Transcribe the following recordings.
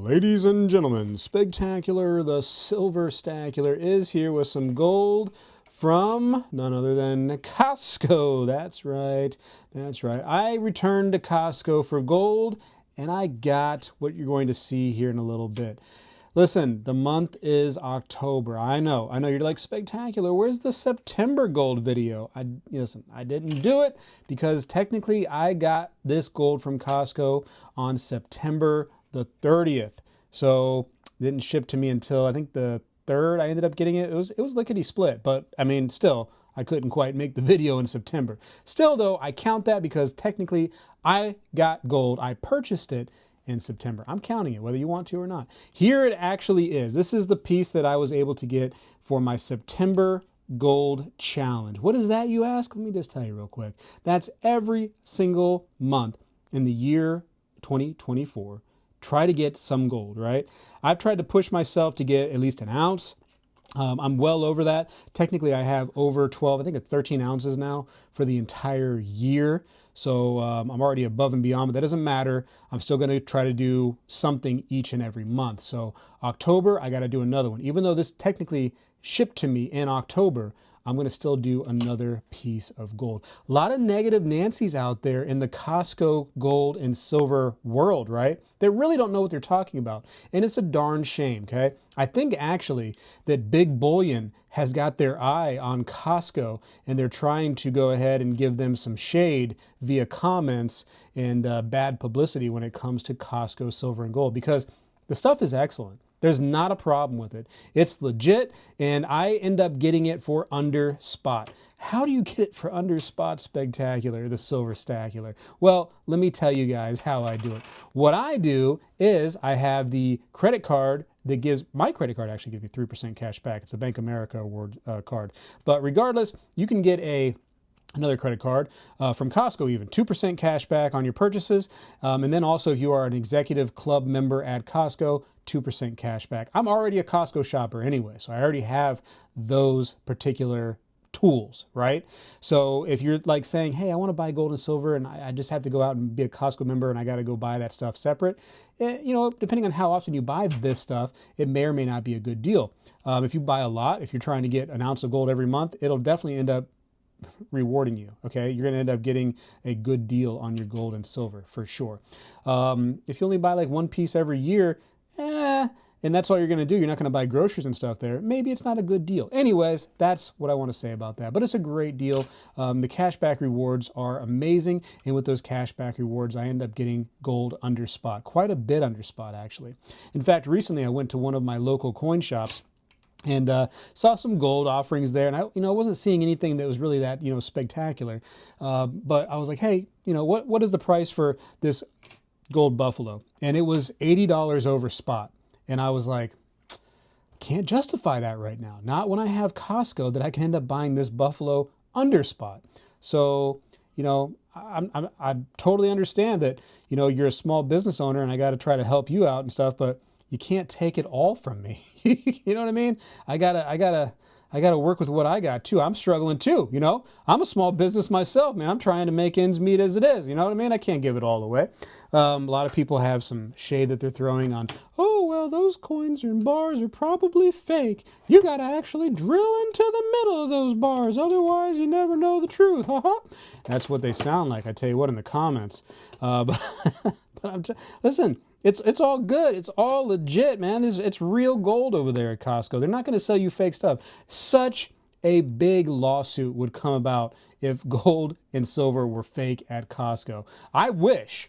Ladies and gentlemen, Spegtacular, the Silver Stacular, is here with some gold from none other than Costco. That's right. That's right. I returned to Costco for gold, and I got what you're going to see here in a little bit. Listen, the month is October. I know you're like, Spegtacular, where's the September gold video? Listen, I didn't do it because technically I got this gold from Costco on September the 30th. So it didn't ship to me until I think the 3rd. I ended up getting it. It was lickety split, but I mean, still, I couldn't quite make the video in September. Still though, I count that because technically I got gold. I purchased it in September. I'm counting it, whether you want to or not. Here it actually is. This is the piece that I was able to get for my September gold challenge. What is that, you ask? Let me just tell you real quick. That's every single month in the year 2024. Try to get some gold, right? I've tried to push myself to get at least an ounce. I'm well over that. Technically, I have over 12, I think it's 13 ounces now for the entire year. So I'm already above and beyond, but that doesn't matter. I'm still going to try to do something each and every month. So October, I got to do another one. Even though this technically shipped to me in October, I'm going to still do another piece of gold. A lot of negative Nancy's out there in the Costco gold and silver world, right? They really don't know what they're talking about. And it's a darn shame, okay? I think actually that Big Bullion has got their eye on Costco and they're trying to go ahead and give them some shade via comments and bad publicity when it comes to Costco silver and gold, because the stuff is excellent. There's not a problem with it. It's legit, and I end up getting it for under spot. How do you get it for under spot, Spegtacular, the Silver Stacular? Well, let me tell you guys how I do it. What I do is I have the credit card that gives, my credit card actually gives me 3% cash back. It's a Bank of America award card. But regardless, you can get another credit card from Costco, even 2% cash back on your purchases. And then also if you are an executive club member at Costco, 2% cash back. I'm already a Costco shopper anyway, so I already have those particular tools, right? So if you're like saying, hey, I want to buy gold and silver and I just have to go out and be a Costco member and I got to go buy that stuff separate, you know, depending on how often you buy this stuff, it may or may not be a good deal. If you buy a lot, if you're trying to get an ounce of gold every month, it'll definitely end up rewarding you. Okay, you're going to end up getting a good deal on your gold and silver for sure. If you only buy like one piece every year, and that's all you're going to do, you're not going to buy groceries and stuff there, maybe it's not a good deal. Anyways, that's what I want to say about that. But it's a great deal. The cashback rewards are amazing, and with those cashback rewards, I end up getting gold under spot, quite a bit under spot actually. In fact, recently I went to one of my local coin shops and saw some gold offerings there, and I wasn't seeing anything that was really that spectacular. But I was like, hey, what is the price for this gold buffalo? And it was $80 over spot, and I was like, can't justify that right now. Not when I have Costco that I can end up buying this buffalo under spot. So I totally understand that you're a small business owner, and I got to try to help you out and stuff, but you can't take it all from me. You know what I mean? I gotta work with what I got too. I'm struggling too, I'm a small business myself, man. I'm trying to make ends meet as it is. You know what I mean? I can't give it all away. A lot of people have some shade that they're throwing on, oh, well, those coins and bars are probably fake. You gotta actually drill into the middle of those bars. Otherwise, you never know the truth. That's what they sound like. I tell you what, in the comments. Listen, it's all good. It's all legit, man. It's real gold over there at Costco. They're not going to sell you fake stuff. Such a big lawsuit would come about if gold and silver were fake at Costco. I wish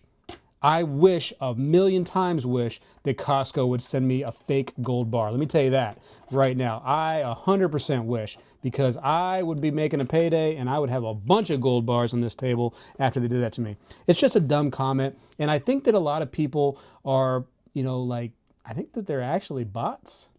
a million times wish that Costco would send me a fake gold bar. Let me tell you that right now. I 100% wish, because I would be making a payday and I would have a bunch of gold bars on this table after they did that to me. It's just a dumb comment. And I think that a lot of people are, I think that they're actually bots,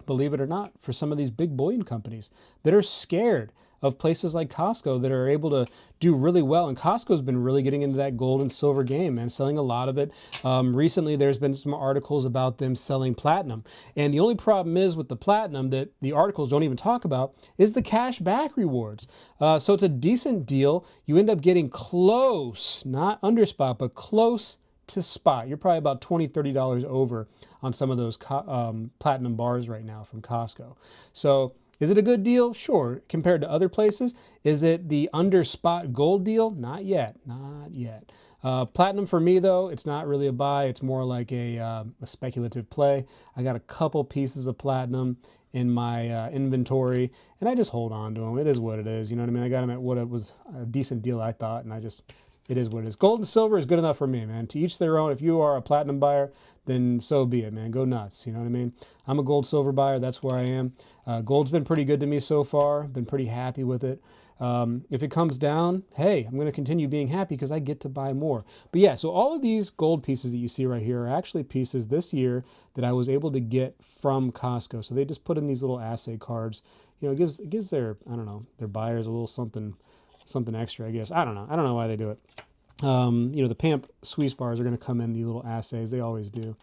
believe it or not, for some of these big bullion companies that are scared of places like Costco that are able to do really well. And Costco's been really getting into that gold and silver game and selling a lot of it. Recently, there's been some articles about them selling platinum. And the only problem is with the platinum that the articles don't even talk about is the cash back rewards. So it's a decent deal. You end up getting close, not under spot, but close to spot. You're probably about $20, $30 over on some of those platinum bars right now from Costco. So is it a good deal? Sure. Compared to other places. Is it the under spot gold deal? Not yet. Not yet. Platinum for me though, it's not really a buy. It's more like a speculative play. I got a couple pieces of platinum in my inventory, and I just hold on to them. It is what it is. You know what I mean? I got them at what it was a decent deal, I thought, and it is what it is. Gold and silver is good enough for me, man. To each their own. If you are a platinum buyer, then so be it, man. Go nuts. You know what I mean? I'm a gold silver buyer. That's where I am. Gold's been pretty good to me so far. Been pretty happy with it. If it comes down, hey, I'm going to continue being happy because I get to buy more. But yeah, so all of these gold pieces that you see right here are actually pieces this year that I was able to get from Costco. So they just put in these little assay cards. You know, it gives their, I don't know, their buyers a little something extra, I guess. I don't know why they do it. You know, the PAMP Swiss bars are going to come in these little assays. They always do.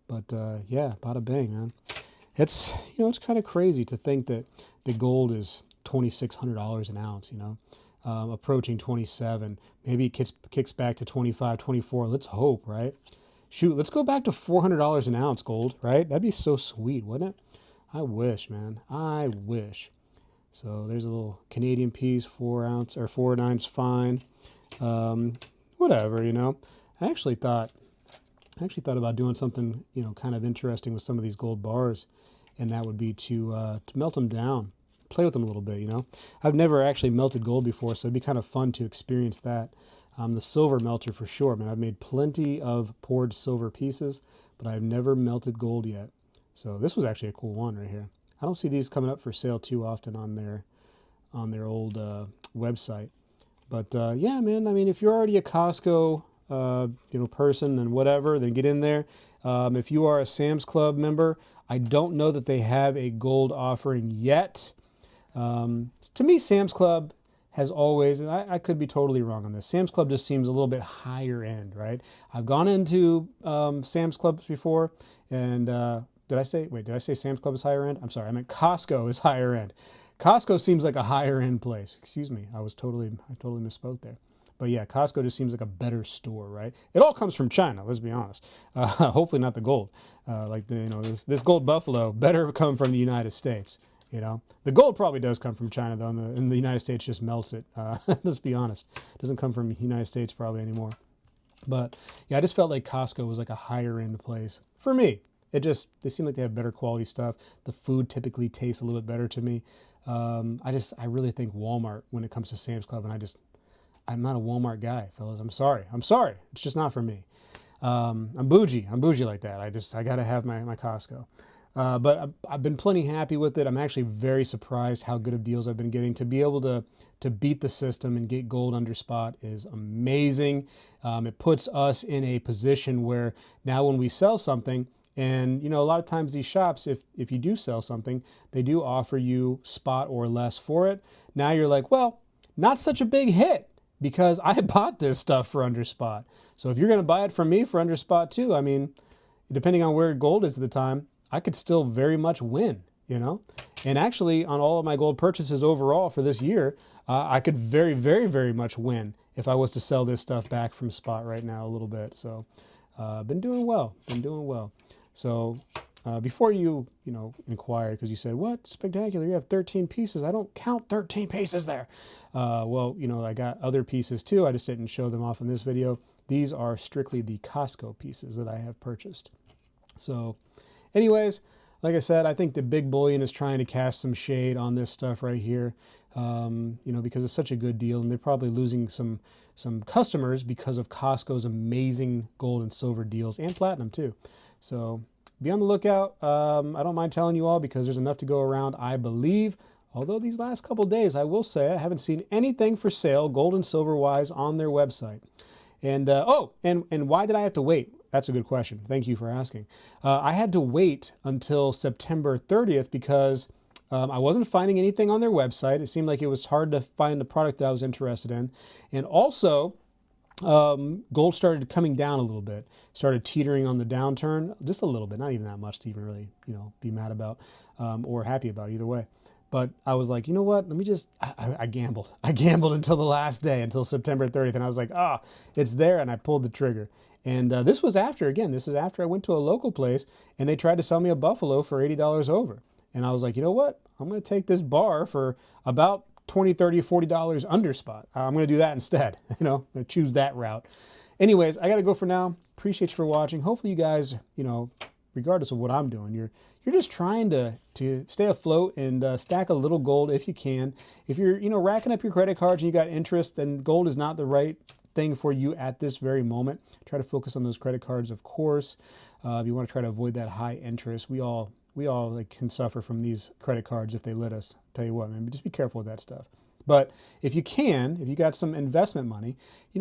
But yeah, bada bang, man. It's, you know, it's kind of crazy to think that the gold is $2,600 an ounce, you know, approaching 27. Maybe it kicks back to 25, 24. Let's hope, right? Shoot, let's go back to $400 an ounce gold, right? That'd be so sweet, wouldn't it? I wish, man. I wish. So there's a little Canadian piece, 4 ounce or 4/9's fine. Whatever, you know. I actually thought about doing something, you know, kind of interesting with some of these gold bars, and that would be to melt them down, play with them a little bit, you know. I've never actually melted gold before, so it'd be kind of fun to experience that. The silver melter for sure, man. I've made plenty of poured silver pieces, but I've never melted gold yet. So this was actually a cool one right here. I don't see these coming up for sale too often on their old website. But yeah, man, I mean, if you're already a Costco you know, person, then whatever, then get in there. If you are a Sam's Club member, I don't know that they have a gold offering yet. To me, Sam's Club has always, and I could be totally wrong on this, Sam's Club just seems a little bit higher end, right? I've gone into Sam's Clubs before, and did I say Sam's Club is higher end? I'm sorry, I meant Costco is higher end. Costco seems like a higher end place. Excuse me, I totally misspoke there. But yeah, Costco just seems like a better store, right? It all comes from China, let's be honest. Hopefully not the gold. Like you know, this gold buffalo better come from the United States. You know, the gold probably does come from China though, and the United States just melts it. Let's be honest, it doesn't come from the United States probably anymore. But yeah, I just felt like Costco was like a higher end place for me. They seem like they have better quality stuff. The food typically tastes a little bit better to me. I really think Walmart when it comes to Sam's Club, and I'm not a Walmart guy, fellas. I'm sorry. It's just not for me. I'm bougie like that. I got to have my Costco. But I've been plenty happy with it. I'm actually very surprised how good of deals I've been getting. To be able to beat the system and get gold under spot is amazing. It puts us in a position where now when we sell something, and you know, a lot of times these shops, if you do sell something, they do offer you spot or less for it. Now you're like, well, not such a big hit because I bought this stuff for under spot. So if you're going to buy it from me for under spot too, I mean, depending on where gold is at the time, I could still very much win, you know? And actually on all of my gold purchases overall for this year, I could very, very, very much win if I was to sell this stuff back from spot right now a little bit. So been doing well. So before you inquire, because you said, what, Spegtacular, you have 13 pieces. I don't count 13 pieces there. Well, you know, I got other pieces too. I just didn't show them off in this video. These are strictly the Costco pieces that I have purchased. So anyways, like I said, I think the big bullion is trying to cast some shade on this stuff right here, you know, because it's such a good deal, and they're probably losing some customers because of Costco's amazing gold and silver deals, and platinum too. So be on the lookout. I don't mind telling you all because there's enough to go around, I believe. Although these last couple days, I will say, I haven't seen anything for sale, gold and silver wise, on their website. And and why did I have to wait? That's a good question. Thank you for asking. I had to wait until September 30th because I wasn't finding anything on their website. It seemed like it was hard to find the product that I was interested in. And also, gold started coming down a little bit, started teetering on the downturn, just a little bit, not even that much to even really, you know, be mad about or happy about either way. But I was like, you know what, let me just, I gambled. I gambled until the last day, until September 30th. And I was like, it's there. And I pulled the trigger. And this was after, again, this is after I went to a local place and they tried to sell me a buffalo for $80 over. And I was like, you know what? I'm going to take this bar for about $20, $30, $40 under spot. I'm going to do that instead. I'm going to choose that route. Anyways, I got to go for now. Appreciate you for watching. Hopefully you guys, regardless of what I'm doing, you're just trying to stay afloat and stack a little gold if you can. If you're, racking up your credit cards and you got interest, then gold is not the right thing for you at this very moment. Try to focus on those credit cards, of course. You want to try to avoid that high interest. We all can suffer from these credit cards if they let us. Tell you what, man, just be careful with that stuff. But if you got some investment money,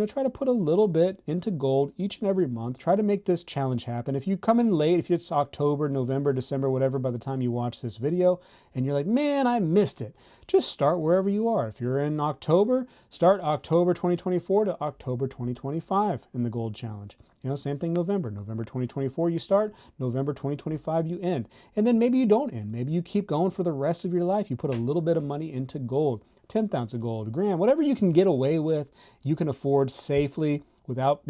try to put a little bit into gold each and every month. Try to make this challenge happen. If you come in late, if it's October, November, December, whatever, by the time you watch this video, and you're like, man, I missed it, just start wherever you are. If you're in October, start October 2024 to October 2025 in the gold challenge. Same thing November 2024 you start, November 2025 you end. And then maybe you don't end. Maybe you keep going for the rest of your life. You put a little bit of money into gold. 1/10 ounce of gold, a gram, whatever you can get away with, you can afford safely without,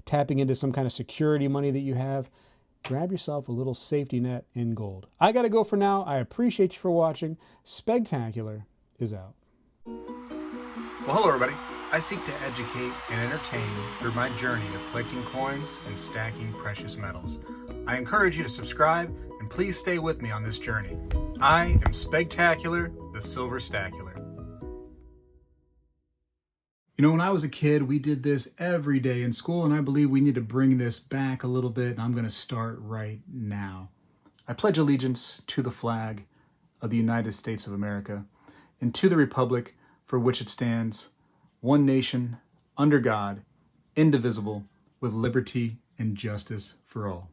tapping into some kind of security money that you have. Grab yourself a little safety net in gold. I got to go for now. I appreciate you for watching. Spegtacular is out. Well, hello everybody. I seek to educate and entertain through my journey of collecting coins and stacking precious metals. I encourage you to subscribe and please stay with me on this journey. I am Spegtacular, the Silver Stacular. When I was a kid, we did this every day in school, and I believe we need to bring this back a little bit, and I'm going to start right now. I pledge allegiance to the flag of the United States of America and to the republic for which it stands, one nation, under God, indivisible, with liberty and justice for all.